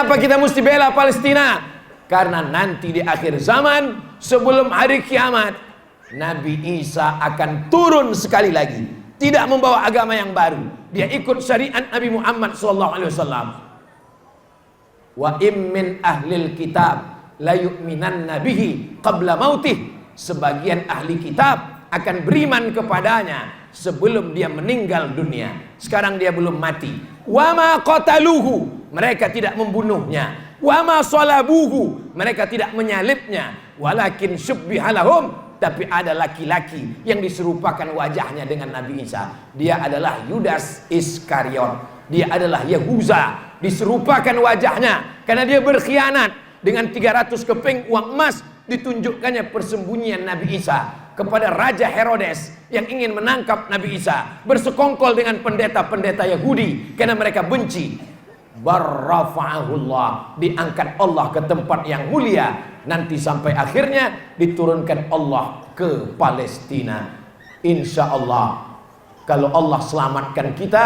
Kenapa kita mesti bela Palestina? Karena nanti di akhir zaman, sebelum hari kiamat, Nabi Isa akan turun sekali lagi, tidak membawa agama yang baru. Dia ikut syariat Nabi Muhammad SAW. Wa min ahlil kitab la yu'minanna bihi qabla mautih. Sebagian ahli kitab akan beriman kepadanya sebelum dia meninggal dunia. Sekarang dia belum mati. Wa ma qataluhu, mereka tidak membunuhnya. Wa ma salabuhu, mereka tidak menyalibnya. Walakin syubbiha lahum, tapi ada laki-laki yang diserupakan wajahnya dengan Nabi Isa. Dia adalah Yudas Iskariot. Dia adalah Yahuza, diserupakan wajahnya karena dia berkhianat. Dengan 300 keping uang emas ditunjukkannya persembunyian Nabi Isa kepada Raja Herodes yang ingin menangkap Nabi Isa. Bersekongkol dengan pendeta-pendeta Yahudi karena mereka benci. Barrafa'ahullah, diangkat Allah ke tempat yang mulia. Nanti sampai akhirnya diturunkan Allah ke Palestina. Insya Allah, kalau Allah selamatkan kita,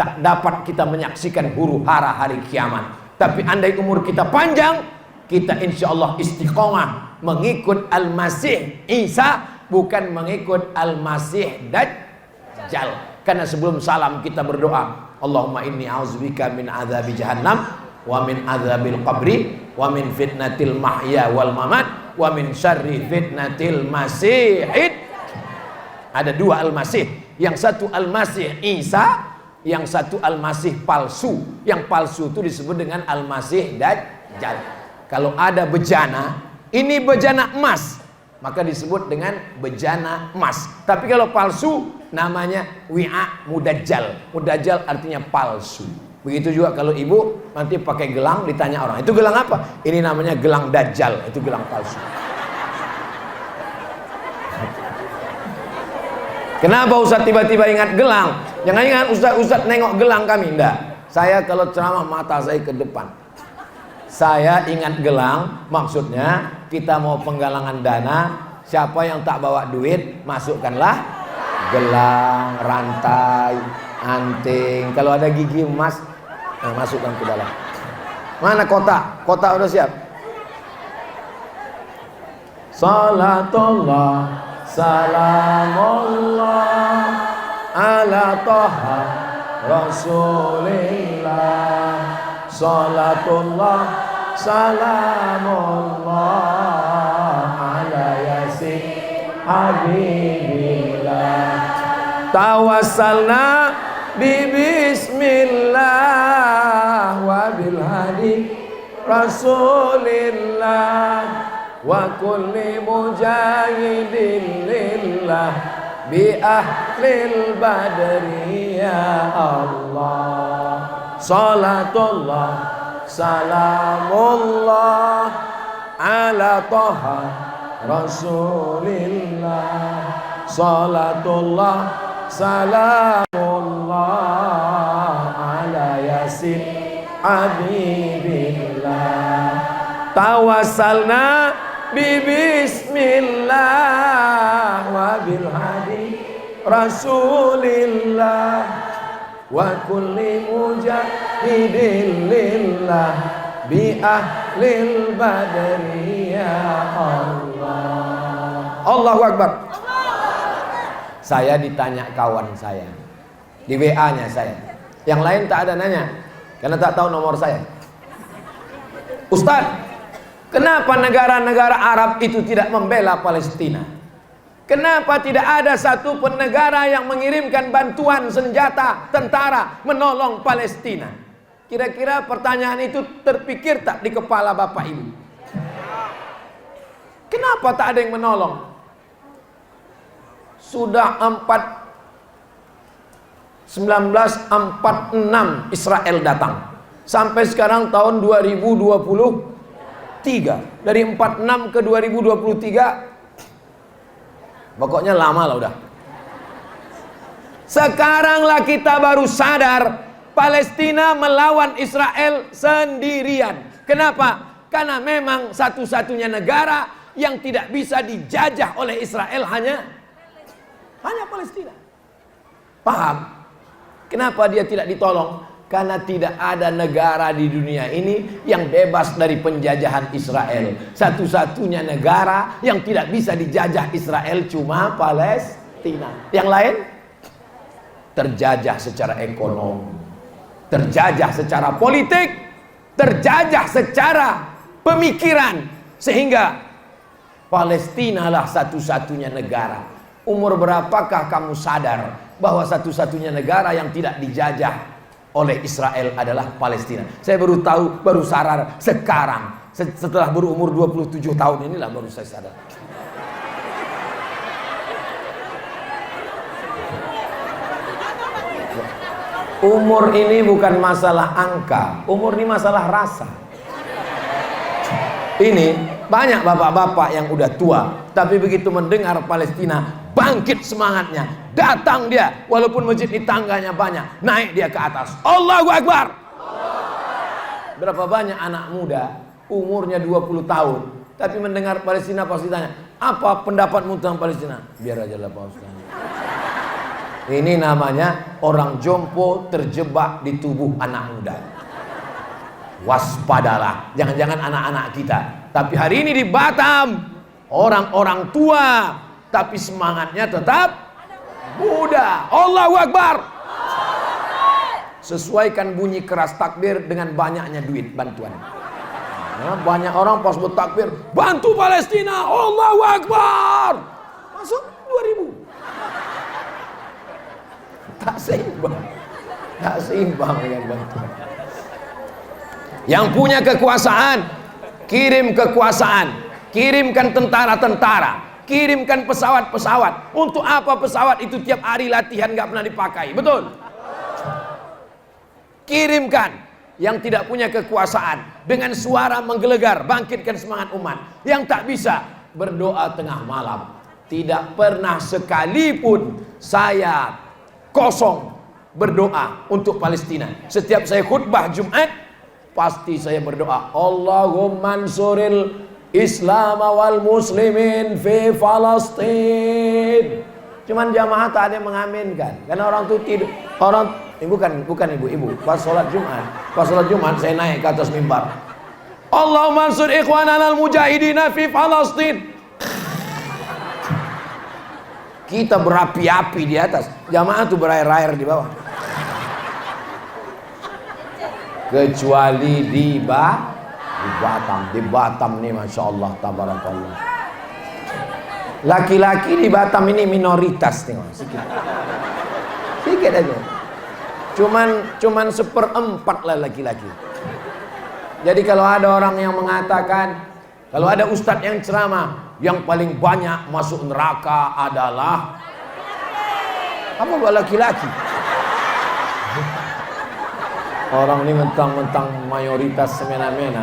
tak dapat kita menyaksikan huru hara hari kiamat. Tapi andai umur kita panjang, kita insya Allah istiqomah mengikut Al-Masih Isa, bukan mengikut Al-Masih Dajjal. Karena sebelum salam kita berdoa, Allahumma inni a'udzubika min adzabi jahannam wa min adzabil qabri wa min fitnatil mahya wal mamat wa min syarri fitnatil masihid. Ada dua Al-Masih, yang satu Al-Masih Isa, yang satu Al-Masih palsu. Yang palsu itu disebut dengan Al-Masih Dajjal. Kalau ada bejana, ini bejana emas, maka disebut dengan bejana emas. Tapi kalau palsu, namanya wi'a mudajjal. Mudajjal artinya palsu. Begitu juga kalau ibu nanti pakai gelang, ditanya orang, itu gelang apa? Ini namanya gelang dajjal, itu gelang palsu. Kenapa Ustaz tiba-tiba ingat gelang? Jangan ingat Ustaz nengok gelang kami. Enggak. Saya kalau ceramah mata saya ke depan. Saya ingat gelang, maksudnya kita mau penggalangan dana, siapa yang tak bawa duit, masukkanlah gelang, rantai, anting. Kalau ada gigi emas, masukkan ke dalam. Mana kotak? Kotak udah siap? Salatullah, salamullah ala toha rasulillah. Salatullah, salamullah ala yasin habibillah. Tawassalna bismillah wa bil hadi rasulillah wa kulli mujahidin lillah bi ahlil badri ya Allah. Salatullah, salamullah ala toha rasulillah. Salatullah, salamullah ala yasin habibillah. Tawassalna bismillah wa bil hadi rasulillah wa kulli mujahidin lillah bi ahlil badri ya Allah. Allahu Akbar. Saya ditanya kawan saya di WA-nya saya. Yang lain tak ada nanya karena tak tahu nomor saya. Ustaz, kenapa negara-negara Arab itu tidak membela Palestina? Kenapa tidak ada satu pun negara yang mengirimkan bantuan senjata, tentara menolong Palestina? Kira-kira pertanyaan itu terpikir tak di kepala Bapak Ibu? Kenapa tak ada yang menolong? Sudah 1946 Israel datang. Sampai sekarang tahun 2023. Dari 46 ke 2023, pokoknya lama lah udah. Sekaranglah kita baru sadar Palestina melawan Israel sendirian. Kenapa? Karena memang satu-satunya negara yang tidak bisa dijajah oleh Israel hanya Palestina. Paham? Kenapa dia tidak ditolong? Karena tidak ada negara di dunia ini yang bebas dari penjajahan Israel. Satu-satunya negara yang tidak bisa dijajah Israel cuma Palestina. Yang lain terjajah secara ekonomi, terjajah secara politik, terjajah secara pemikiran. Sehingga Palestina lah satu-satunya negara. Umur berapakah kamu sadar bahwa satu-satunya negara yang tidak dijajah oleh Israel adalah Palestina? Saya baru tahu, baru sadar sekarang, setelah berumur 27 tahun inilah baru saya sadar. Umur ini bukan masalah angka, umur ini masalah rasa. Ini banyak bapak-bapak yang udah tua, tapi begitu mendengar Palestina, bangkit semangatnya, datang dia, walaupun masjid di tangganya banyak, naik dia ke atas, Allahu Akbar. Berapa banyak anak muda umurnya 20 tahun tapi mendengar Palestina pasti tanya, apa pendapatmu tentang Palestina? Biar aja lah Pak Ustaz. Ini namanya orang jompo terjebak di tubuh anak muda. Waspadalah, jangan-jangan anak-anak kita. Tapi hari ini di Batam, orang-orang tua tapi semangatnya tetap muda. Allahu Akbar. Sesuaikan bunyi keras takbir dengan banyaknya duit bantuan. Nah, banyak orang pas bertakbir, bantu Palestina, Allahu Akbar, masuk 2000. Tak seimbang dengan bantuan. Yang punya kekuasaan, kirim kekuasaan, kirimkan tentara-tentara, kirimkan pesawat-pesawat. Untuk apa pesawat itu tiap hari latihan gak pernah dipakai? Betul? Kirimkan. Yang tidak punya kekuasaan, dengan suara menggelegar, bangkitkan semangat umat. Yang tak bisa, berdoa tengah malam. Tidak pernah sekalipun saya kosong berdoa untuk Palestina. Setiap saya khutbah Jumat, pasti saya berdoa, Allahumma ansuril Islam wal muslimin fi Palestin. Cuman jamaah tak ada yang mengaminkan, karena orang itu tidur. Bukan ibu. Pas sholat Jumat saya naik ke atas mimbar, Allahumma ansur ikhwanana al-mujahidina fi Palestin. Kita berapi-api di atas, jamaah tuh berair-air di bawah. Kecuali di Batam nih, masya Allah, tabarakallah. Laki-laki di Batam ini minoritas, tengok sedikit aja. Cuman 1/4 lah laki-laki. Jadi kalau ada orang yang mengatakan, kalau ada ustadz yang ceramah, yang paling banyak masuk neraka adalah apa buat laki-laki? Orang ini mentang-mentang mayoritas semena-mena.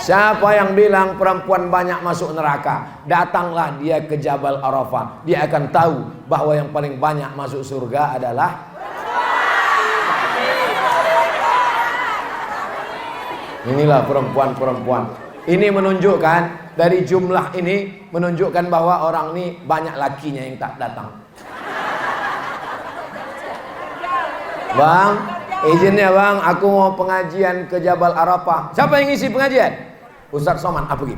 Siapa yang bilang perempuan banyak masuk neraka? Datanglah dia ke Jabal Arafah. Dia akan tahu bahwa yang paling banyak masuk surga adalah inilah perempuan-perempuan. Ini menunjukkan, dari jumlah ini menunjukkan bahwa orang ini banyak lakinya yang tak datang. Bang, izinnya bang, aku mau pengajian ke Jabal Arafah. Siapa yang ngisi pengajian? Ustaz Somad. Pergi.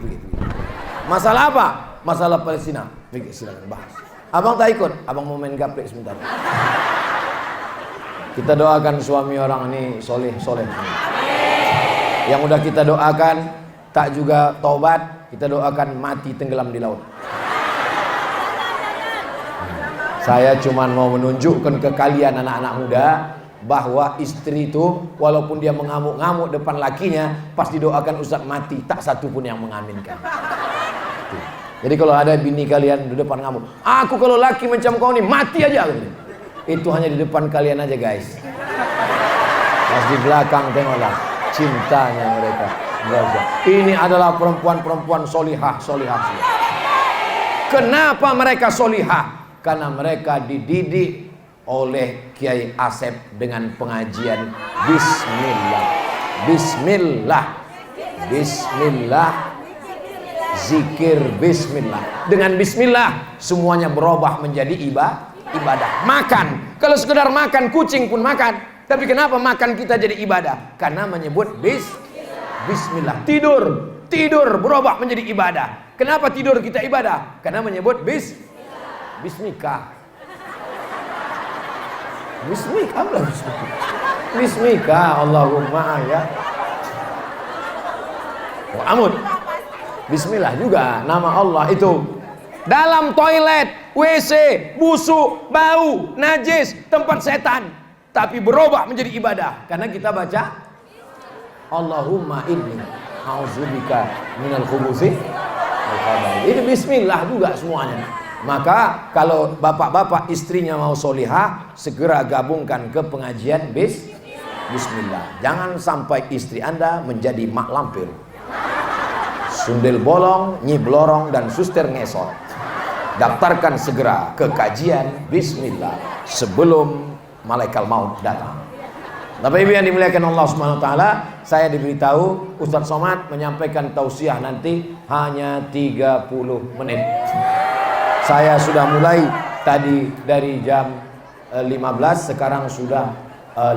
Masalah apa? Masalah Palestina. Pergi, silakan bahas. Abang tak ikut? Abang mau main gaplek sebentar. Kita doakan suami orang ini soleh. Yang udah kita doakan tak juga taubat, kita doakan mati tenggelam di laut. Saya cuma mau menunjukkan ke kalian anak-anak muda bahwa istri itu walaupun dia mengamuk-ngamuk depan lakinya, pas didoakan Ustaz mati, tak satu pun yang mengaminkan. Jadi kalau ada bini kalian di depan ngamuk, aku kalau laki macam kau nih mati aja. Itu hanya di depan kalian aja guys. Pas di belakang tengoklah cintanya mereka. Ini adalah perempuan-perempuan solihah. Kenapa mereka solihah? Karena mereka dididik oleh Kiai Asep dengan pengajian Bismillah, zikir Bismillah. Dengan Bismillah semuanya berubah menjadi ibadah. Makan, kalau sekedar makan, kucing pun makan. Tapi kenapa makan kita jadi ibadah? Karena menyebut bismillah. Tidur berubah menjadi ibadah. Kenapa tidur kita ibadah? Karena menyebut bismika. Bismika Allahumma ya. Amud. Bismillah juga nama Allah itu. Dalam toilet, WC, busuk, bau, najis, tempat setan, tapi berubah menjadi ibadah karena kita baca Allahumma inni a'udzubika minal khubuthi wal khaba'ith. Itu bismillah juga semuanya. Maka kalau bapak-bapak istrinya mau solihah, segera gabungkan ke pengajian bismillah. Jangan sampai istri Anda menjadi mak lampir, sundel bolong, nyi blorong, dan suster ngesot. Daftarkan segera ke kajian bismillah sebelum malaikat maut datang. Bapak Ibu yang dimuliakan Allah Subhanahu wa taala, saya diberitahu Ustadz Somad menyampaikan tausiah nanti hanya 30 menit. Saya sudah mulai tadi dari jam 15, sekarang sudah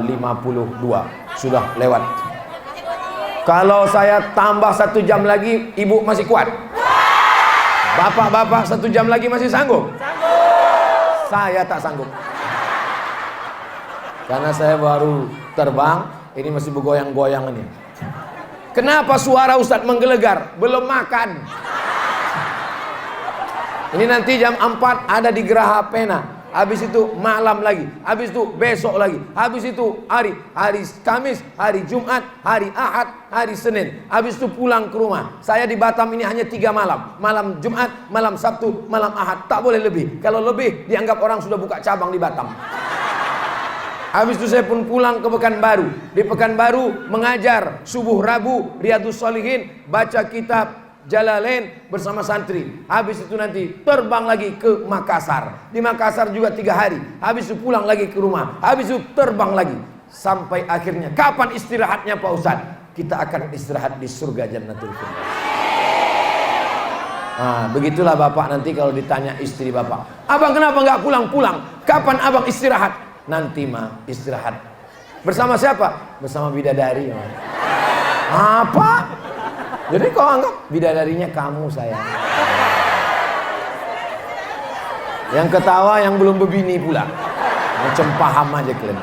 52, sudah lewat. Kalau saya tambah 1 jam lagi, ibu masih kuat? Bapak-bapak 1 jam lagi masih sanggup? Saya tak sanggup. Karena saya baru terbang, ini masih bergoyang-goyang ini. Kenapa suara Ustadz menggelegar? Belum makan. Ini nanti jam 4 ada di Geraha Pena. Habis itu malam lagi, habis itu besok lagi, habis itu hari Kamis, hari Jumat, hari Ahad, hari Senin. Habis itu pulang ke rumah. Saya di Batam ini hanya 3 malam. Malam Jumat, malam Sabtu, malam Ahad. Tak boleh lebih. Kalau lebih dianggap orang sudah buka cabang di Batam. Habis itu saya pun pulang ke Pekanbaru. Di Pekanbaru mengajar subuh Rabu Riyadhus Shalihin, baca kitab Jalalain bersama santri. Habis itu nanti terbang lagi ke Makassar. Di Makassar juga 3 hari. Habis itu pulang lagi ke rumah. Habis itu terbang lagi. Sampai akhirnya kapan istirahatnya Pak Ustadz? Kita akan istirahat di surga Jannatul Firdaus. Nah, begitulah Bapak nanti kalau ditanya istri Bapak, abang kenapa nggak pulang-pulang? Kapan abang istirahat? Nanti mah istirahat. Bersama siapa? Bersama bidadari. Apa? Jadi kau anggap bidadarinya kamu sayang. Yang ketawa yang belum berbini pula. Macam paham aja kalian.